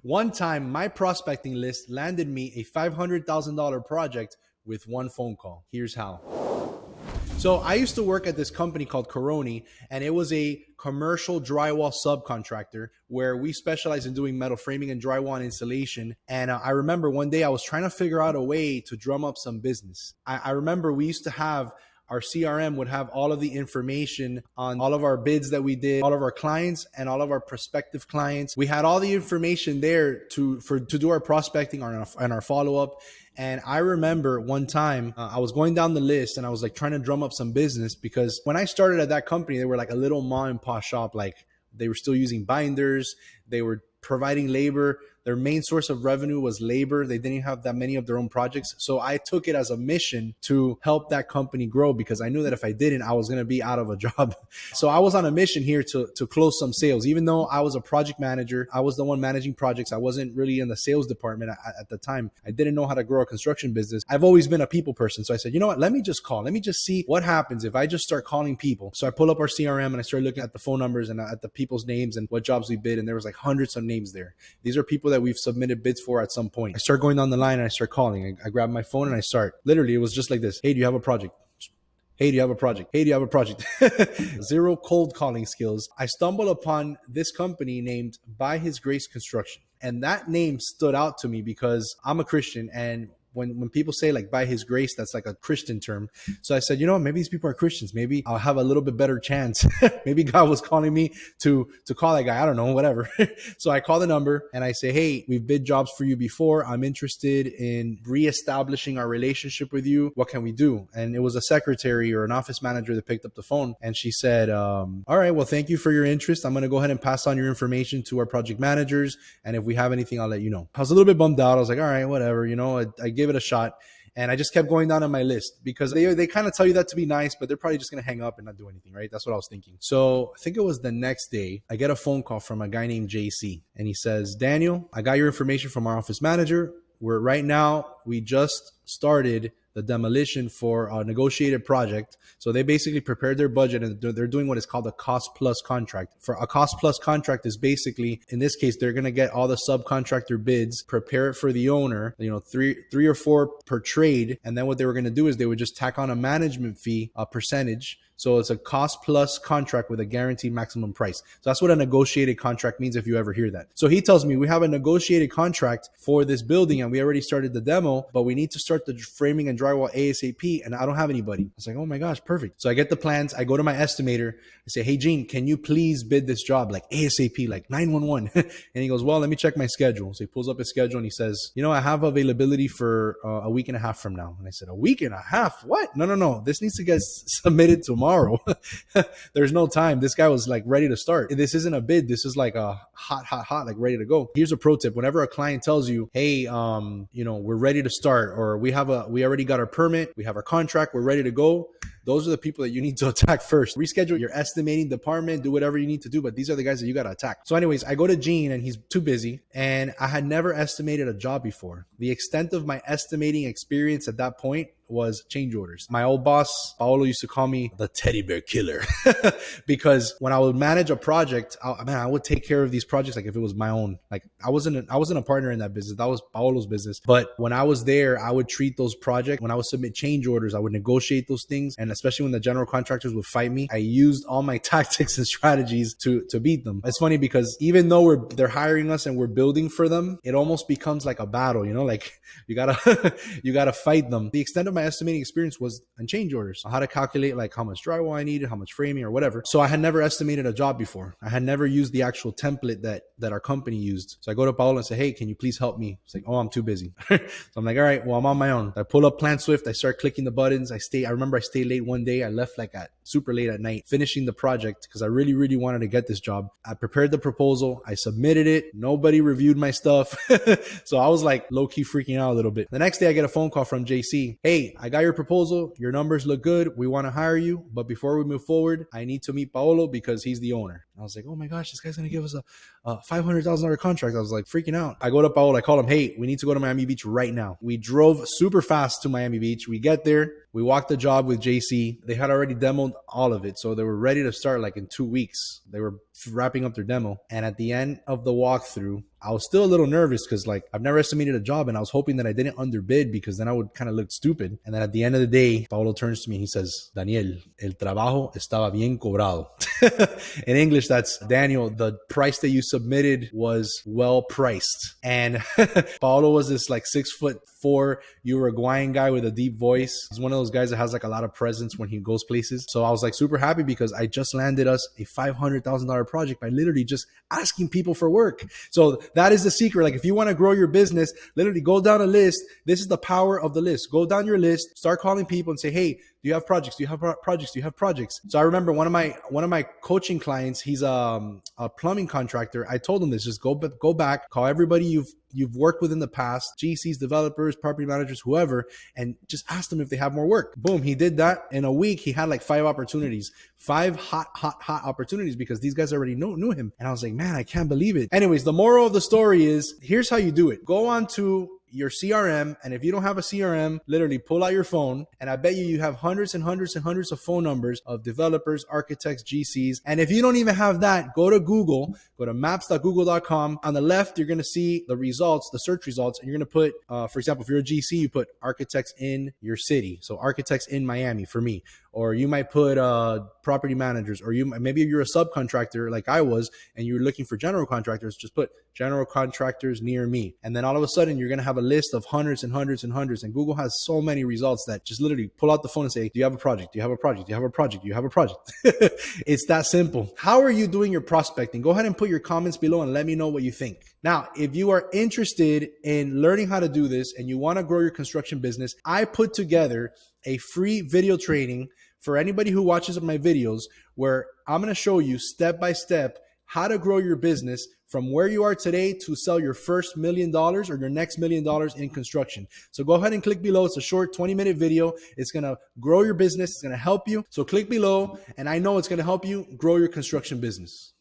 One time, my prospecting list landed me a $500,000 project with one phone call. Here's how. So I used to work at this company called Coroni, and it was a commercial drywall subcontractor where we specialize in doing metal framing and drywall and insulation. And I remember one day I was trying to figure out a way to drum up some business. I remember we used to have our CRM would have all of the information on all of our bids that we did, all of our clients and all of our prospective clients. We had all the information there to do our prospecting and our follow-up. And I remember one time I was going down the list and I was like trying to drum up some business, because when I started at that company, they were like a little mom and pop shop. Like they were still using binders. They were providing labor. Their main source of revenue was labor. They didn't have that many of their own projects. So I took it as a mission to help that company grow, because I knew that if I didn't, I was going to be out of a job. So I was on a mission here to close some sales. Even though I was a project manager, I was the one managing projects. I wasn't really in the sales department at the time. I didn't know how to grow a construction business. I've always been a people person. So I said, you know what, let me just call. Let me just see what happens if I just start calling people. So I pull up our CRM and I started looking at the phone numbers and at the people's names and what jobs we bid. And there was like hundreds of names there. These are people that we've submitted bids for at some point. I start going down the line and I start calling. I grab my phone and I start. Literally, it was just like this. Hey, do you have a project? Hey, do you have a project? Hey, do you have a project? Zero cold calling skills. I stumble upon this company named By His Grace Construction. And that name stood out to me because I'm a Christian, and when people say like by his grace, that's like a Christian term. So I said, you know, maybe these people are Christians. Maybe I'll have a little bit better chance. Maybe God was calling me to call that guy. I don't know, whatever. So I call the number and I say, hey, we've bid jobs for you before. I'm interested in reestablishing our relationship with you. What can we do? And it was a secretary or an office manager that picked up the phone. And she said, all right, well, thank you for your interest. I'm going to go ahead and pass on your information to our project managers. And if we have anything, I'll let you know. I was a little bit bummed out. I was like, all right, whatever. You know, I gave it a shot. And I just kept going down on my list, because they kind of tell you that to be nice, but they're probably just going to hang up and not do anything, right? That's what I was thinking. So I think it was the next day, I get a phone call from a guy named JC. And he says, Daniel, I got your information from our office manager. Right now, we just started the demolition for a negotiated project. So they basically prepared their budget and they're doing what is called a cost plus contract. For a cost plus contract is basically, in this case, they're going to get all the subcontractor bids, prepare it for the owner, you know, three or four per trade. And then what they were going to do is they would just tack on a management fee, a percentage. So it's a cost plus contract with a guaranteed maximum price. So that's what a negotiated contract means, if you ever hear that. So he tells me, we have a negotiated contract for this building and we already started the demo, but we need to start the framing and drywall ASAP, and I don't have anybody. I was like, oh my gosh, perfect. So I get the plans. I go to my estimator. I say, hey, Gene, can you please bid this job like ASAP, like 911? And he goes, well, let me check my schedule. So he pulls up his schedule and he says, you know, I have availability for a week and a half from now. And I said, a week and a half? What? No. This needs to get submitted tomorrow. There's no time. This guy was like ready to start. This isn't a bid. This is like a hot, like ready to go. Here's a pro tip. Whenever a client tells you, hey, you know, we're ready to start, or we already got our permit, we have our contract, we're ready to go, those are the people that you need to attack first. Reschedule your estimating department, do whatever you need to do, but these are the guys that you got to attack. So anyways, I go to Gene and he's too busy, and I had never estimated a job before. The extent of my estimating experience at that point was change orders. My old boss, Paolo, used to call me the teddy bear killer because when I would manage a project, I would take care of these projects like if it was my own. Like I wasn't a partner in that business. That was Paolo's business. But when I was there, I would treat those projects. When I would submit change orders, I would negotiate those things. And especially when the general contractors would fight me, I used all my tactics and strategies to beat them. It's funny because even though they're hiring us and we're building for them, it almost becomes like a battle, you know, like you gotta fight them. The extent of my estimating experience was on change orders, how to calculate like how much drywall I needed, how much framing or whatever. So I had never estimated a job before. I had never used the actual template that our company used. So I go to Paolo and say, hey, can you please help me? It's like, oh, I'm too busy. So I'm like, all right, well, I'm on my own. I pull up PlanSwift. I start clicking the buttons. I remember I stayed late one day. I left like at super late at night, finishing the project because I really, really wanted to get this job. I prepared the proposal. I submitted it. Nobody reviewed my stuff. So I was like low-key freaking out a little bit. The next day I get a phone call from JC. Hey, I got your proposal. Your numbers look good. We want to hire you. But before we move forward, I need to meet Paolo because he's the owner. I was like, oh my gosh, this guy's going to give us a $500,000 contract. I was like freaking out. I go to Paolo. I call him, hey, we need to go to Miami Beach right now. We drove super fast to Miami Beach. We get there. We walked the job with JC. They had already demoed all of it. So they were ready to start like in 2 weeks. They were wrapping up their demo. And at the end of the walkthrough, I was still a little nervous because like I've never estimated a job, and I was hoping that I didn't underbid because then I would kind of look stupid. And then at the end of the day, Paulo turns to me and he says, Daniel, el trabajo estaba bien cobrado. In English, that's Daniel, the price that you submitted was well priced. And Paulo was this like 6'4" Uruguayan guy with a deep voice. He's one of those guys that has like a lot of presence when he goes places. So I was like super happy because I just landed us a $500,000 project by literally just asking people for work. So that is the secret. Like if you want to grow your business, literally go down a list. This is the power of the list. Go down your list, start calling people and say, hey, do you have projects? Do you have projects? Do you have projects? So I remember one of my coaching clients, he's a plumbing contractor. I told him this, just go back, call everybody you've worked with in the past, GCs, developers, property managers, whoever, and just ask them if they have more work. Boom, he did that. In a week, he had like 5 opportunities, 5 hot opportunities because these guys already knew him. And I was like, man, I can't believe it. Anyways, the moral of the story is, here's how you do it. Go on to your CRM. And if you don't have a CRM, literally pull out your phone. And I bet you have hundreds and hundreds and hundreds of phone numbers of developers, architects, GCs. And if you don't even have that, go to Google, go to maps.google.com. On the left, you're going to see the results, the search results. And you're going to put, for example, if you're a GC, you put architects in your city. So architects in Miami for me. Or you might put property managers, or maybe you're a subcontractor like I was, and you're looking for general contractors, just put general contractors near me. And then all of a sudden, you're going to have a list of hundreds and hundreds and hundreds. And Google has so many results that just literally pull out the phone and say, do you have a project? Do you have a project? Do you have a project? Do you have a project? It's that simple. How are you doing your prospecting? Go ahead and put your comments below and let me know what you think. Now, if you are interested in learning how to do this and you want to grow your construction business, I put together a free video training for anybody who watches my videos where I'm going to show you step by step how to grow your business from where you are today to sell your first $1 million or your next $1 million in construction. So go ahead and click below. It's a short 20-minute video. It's going to grow your business. It's going to help you. So click below, and I know it's going to help you grow your construction business.